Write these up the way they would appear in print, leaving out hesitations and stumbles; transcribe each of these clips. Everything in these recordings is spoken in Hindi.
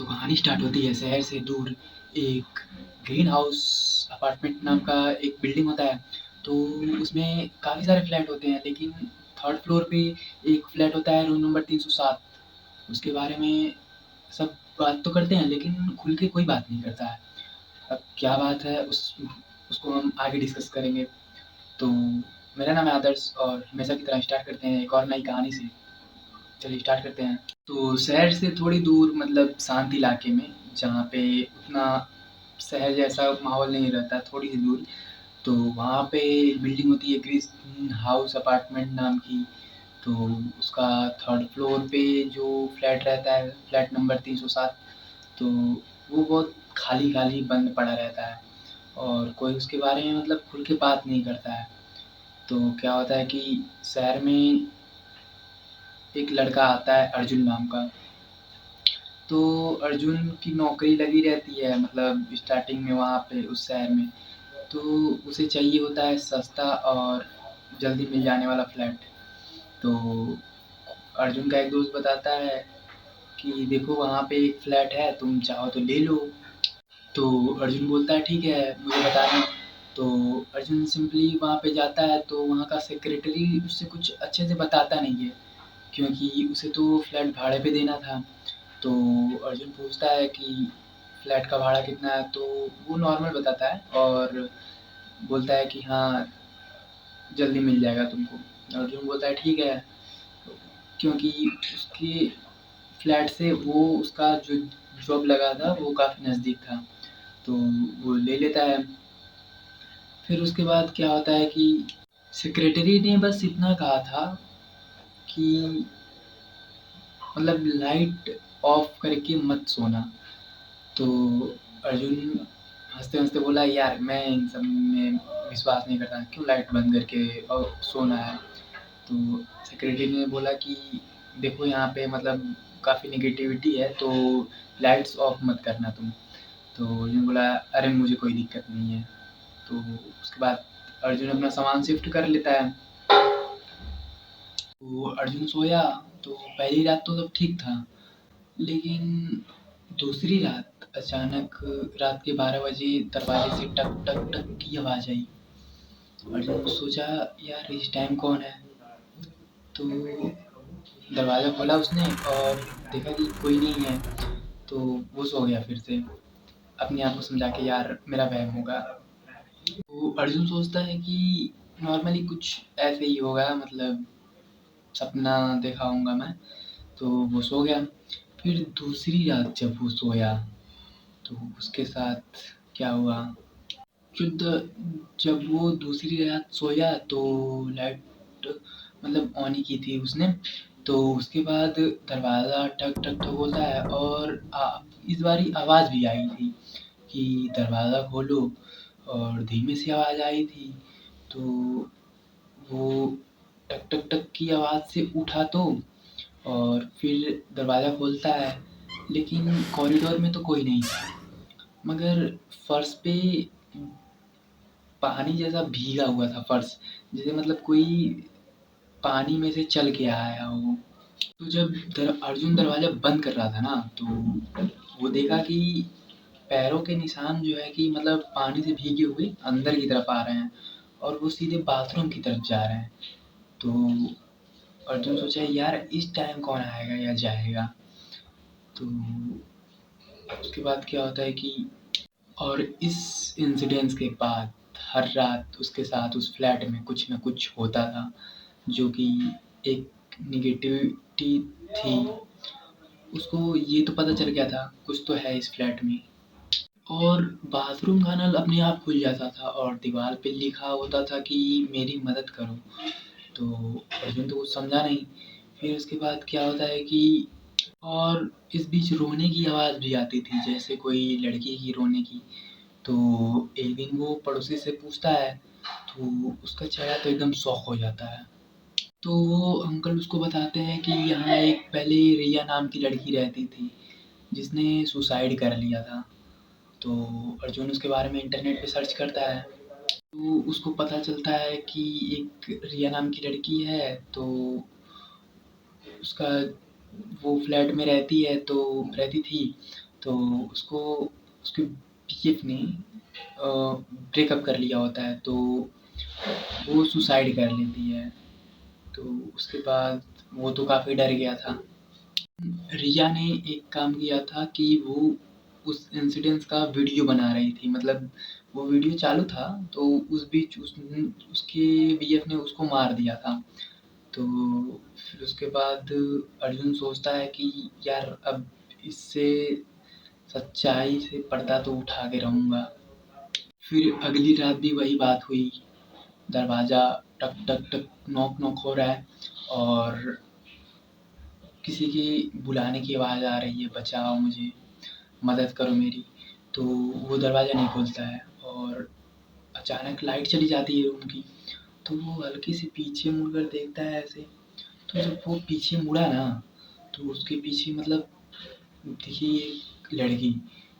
कहानी स्टार्ट होती है शहर से दूर एक ग्रीन हाउस अपार्टमेंट नाम का एक बिल्डिंग होता है। तो उसमें काफ़ी सारे फ्लैट होते हैं, लेकिन थर्ड फ्लोर पे एक फ्लैट होता है रूम नंबर 307। उसके बारे में सब बात तो करते हैं, लेकिन खुल के कोई बात नहीं करता है। अब क्या बात है उसको हम आगे डिस्कस करेंगे। तो मेरा नाम है आदर्श और हमेशा की तरह स्टार्ट करते हैं एक और नई कहानी से। चलिए स्टार्ट करते हैं। तो शहर से थोड़ी दूर, मतलब शांत इलाके में, जहाँ पे उतना शहर जैसा माहौल नहीं रहता, थोड़ी सी दूर। तो वहाँ पे बिल्डिंग होती है ग्रीन हाउस अपार्टमेंट नाम की। तो उसका थर्ड फ्लोर पे जो फ्लैट रहता है, फ्लैट नंबर 307। तो वो बहुत खाली खाली बंद पड़ा रहता है और कोई उसके बारे में मतलब खुल के बात नहीं करता है। तो क्या होता है कि शहर में एक लड़का आता है अर्जुन नाम का। तो अर्जुन की नौकरी लगी रहती है, मतलब स्टार्टिंग में वहाँ पे उस शहर में। तो उसे चाहिए होता है सस्ता और जल्दी मिल जाने वाला फ्लैट। तो अर्जुन का एक दोस्त बताता है कि देखो वहाँ पे एक फ्लैट है, तुम चाहो तो ले लो। तो अर्जुन बोलता है ठीक है, मुझे बताना। तो अर्जुन सिंपली वहाँ पे जाता है, तो वहाँ का सेक्रेटरी उससे कुछ अच्छे से बताता नहीं है, क्योंकि उसे तो फ्लैट भाड़े पे देना था। तो अर्जुन पूछता है कि फ्लैट का भाड़ा कितना है, तो वो नॉर्मल बताता है और बोलता है कि हाँ, जल्दी मिल जाएगा तुमको। अर्जुन बोलता है ठीक है, क्योंकि उसके फ्लैट से वो उसका जो जॉब लगा था वो काफ़ी नज़दीक था। तो वो ले लेता है। फिर उसके बाद क्या होता है कि सेक्रेटरी ने बस इतना कहा था कि मतलब लाइट ऑफ करके मत सोना। तो अर्जुन हँसते-हँसते बोला, यार मैं इन सब में विश्वास नहीं करता, क्यों लाइट बंद करके और सोना है। तो सेक्रेटरी ने बोला कि देखो यहाँ पे मतलब काफ़ी नेगेटिविटी है, तो लाइट्स ऑफ मत करना तुम। तो अर्जुन बोला, अरे मुझे कोई दिक्कत नहीं है। तो उसके बाद अर्जुन अपना सामान शिफ्ट कर लेता है। तो अर्जुन सोया। तो पहली रात तो सब ठीक था, लेकिन दूसरी रात अचानक रात के 12 बजे दरवाजे से टक टक टक की आवाज़ आई। अर्जुन ने सोचा, यार इस टाइम कौन है। तो दरवाज़ा खोला उसने और देखा कि कोई नहीं है। तो वो सो गया फिर से, अपने आप को समझा के यार मेरा वहम होगा। तो अर्जुन सोचता है कि नॉर्मली कुछ ऐसे ही होगा, मतलब सपना देखा होऊँगा मैं। तो वो सो गया। फिर दूसरी रात जब वो सोया, तो उसके साथ क्या हुआ, जब जब वो दूसरी रात सोया तो लाइट मतलब ऑन ही की थी उसने। तो उसके बाद दरवाज़ा ठक ठक ठक होता है और इस बारी आवाज़ भी आई थी कि दरवाज़ा खोलो, और धीमे से आवाज़ आई थी। तो वो टक टक टक की आवाज़ से उठा तो, और फिर दरवाज़ा खोलता है, लेकिन कॉरिडोर में तो कोई नहीं था, मगर फर्श पे पानी जैसा भीगा हुआ था फर्श, जैसे मतलब कोई पानी में से चल के आया हो। तो जब अर्जुन दरवाज़ा बंद कर रहा था ना, तो वो देखा कि पैरों के निशान जो है कि मतलब पानी से भीगे हुए अंदर की तरफ आ रहे हैं और वो सीधे बाथरूम की तरफ जा रहे हैं। तो अर्जुन सोचा, यार इस टाइम कौन आएगा या जाएगा। तो उसके बाद क्या होता है कि और इस इंसिडेंस के बाद हर रात उसके साथ उस फ्लैट में कुछ न कुछ होता था, जो कि एक नेगेटिविटी थी। उसको ये तो पता चल गया था कुछ तो है इस फ्लैट में। और बाथरूम का नल अपने आप खुल जाता था और दीवार पे लिखा होता था कि मेरी मदद करो। तो अर्जुन तो कुछ समझा नहीं। फिर उसके बाद क्या होता है कि और इस बीच रोने की आवाज़ भी आती थी, जैसे कोई लड़की की रोने की। तो एक दिन वो पड़ोसी से पूछता है, तो उसका चेहरा तो एकदम शॉक हो जाता है। तो वो अंकल उसको बताते हैं कि यहाँ एक पहले रिया नाम की लड़की रहती थी, जिसने सुसाइड कर लिया था। तो अर्जुन उसके बारे में इंटरनेट पे सर्च करता है। तो उसको पता चलता है कि एक रिया नाम की लड़की है, तो उसका वो फ्लैट में रहती है, तो रहती थी। तो उसको उसके बीएफ ने ब्रेकअप कर लिया होता है, तो वो सुसाइड कर लेती है। तो उसके बाद वो तो काफ़ी डर गया था। रिया ने एक काम किया था कि वो उस इंसिडेंस का वीडियो बना रही थी, मतलब वो वीडियो चालू था, तो उस बीच उसके बीएफ ने उसको मार दिया था। तो फिर उसके बाद अर्जुन सोचता है कि यार अब इससे सच्चाई से पर्दा तो उठा के रहूँगा। फिर अगली रात भी वही बात हुई, दरवाज़ा टक टक टक नॉक नॉक हो रहा है और किसी की बुलाने की आवाज़ आ रही है, बचाओ मुझे, मदद करो मेरी। तो वो दरवाज़ा नहीं खुलता है और अचानक लाइट चली जाती है रूम की। तो वो हल्के से पीछे मुड़कर देखता है ऐसे, तो जब वो पीछे मुड़ा ना, तो उसके पीछे मतलब दिखी एक लड़की,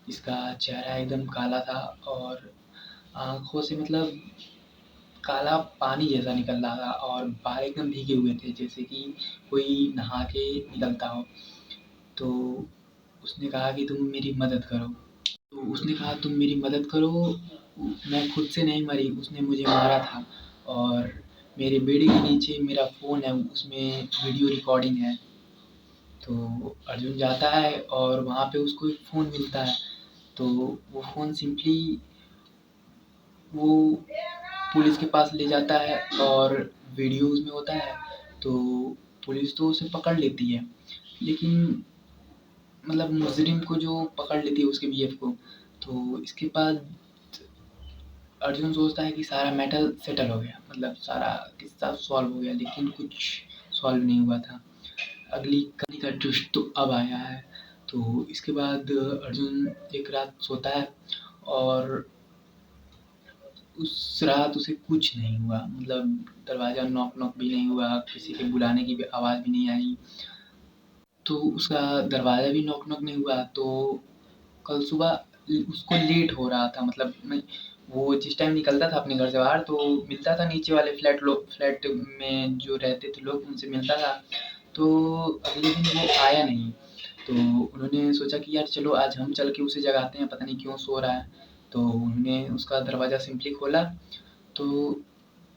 जिसका चेहरा एकदम काला था और आँखों से मतलब काला पानी जैसा निकल रहा था और बाल एकदम भीगे हुए थे, जैसे कि कोई नहा के निकलता हो। तो उसने कहा कि तुम मेरी मदद करो। तो उसने कहा तुम मेरी मदद करो, मैं खुद से नहीं मरी, उसने मुझे मारा था और मेरे बेड के नीचे मेरा फ़ोन है, उसमें वीडियो रिकॉर्डिंग है। तो अर्जुन जाता है और वहाँ पे उसको एक फ़ोन मिलता है। तो वो फ़ोन सिंपली वो पुलिस के पास ले जाता है और वीडियो उसमें होता है। तो पुलिस तो उसे पकड़ लेती है, लेकिन मतलब मुजरिम को जो पकड़ लेती है उसके बीएफ को। तो इसके बाद अर्जुन सोचता है कि सारा मैटर सेटल हो गया, मतलब सारा किस्सा सॉल्व हो गया, लेकिन कुछ सॉल्व नहीं हुआ था। अगली कहानी का ट्विस्ट तो अब आया है। तो इसके बाद अर्जुन एक रात सोता है और उस रात उसे कुछ नहीं हुआ, मतलब दरवाज़ा नॉक नॉक भी नहीं हुआ, किसी के बुलाने की भी आवाज़ भी नहीं आई। तो उसका दरवाज़ा भी नॉक नॉक नहीं हुआ। तो कल सुबह उसको लेट हो रहा था, मतलब मैं वो जिस टाइम निकलता था अपने घर से बाहर, तो मिलता था नीचे वाले फ्लैट में जो रहते थे लोग, उनसे मिलता था। तो अगले दिन वो आया नहीं। तो उन्होंने सोचा कि यार चलो आज हम चल के उसे जगाते हैं, पता नहीं क्यों सो रहा है। तो उन्होंने उसका दरवाज़ा सिंपली खोला, तो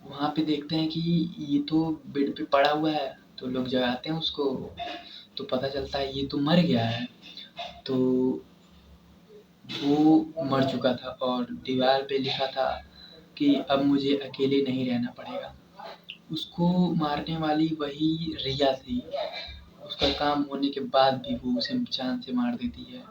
वहाँ पे देखते हैं कि ये तो बेड पे पड़ा हुआ है। तो लोग जगाते हैं उसको, तो पता चलता है ये तो मर गया है। तो वो मर चुका था और दीवार पे लिखा था कि अब मुझे अकेले नहीं रहना पड़ेगा। उसको मारने वाली वही रिया थी। उसका काम होने के बाद भी वो उसे जान से मार देती है।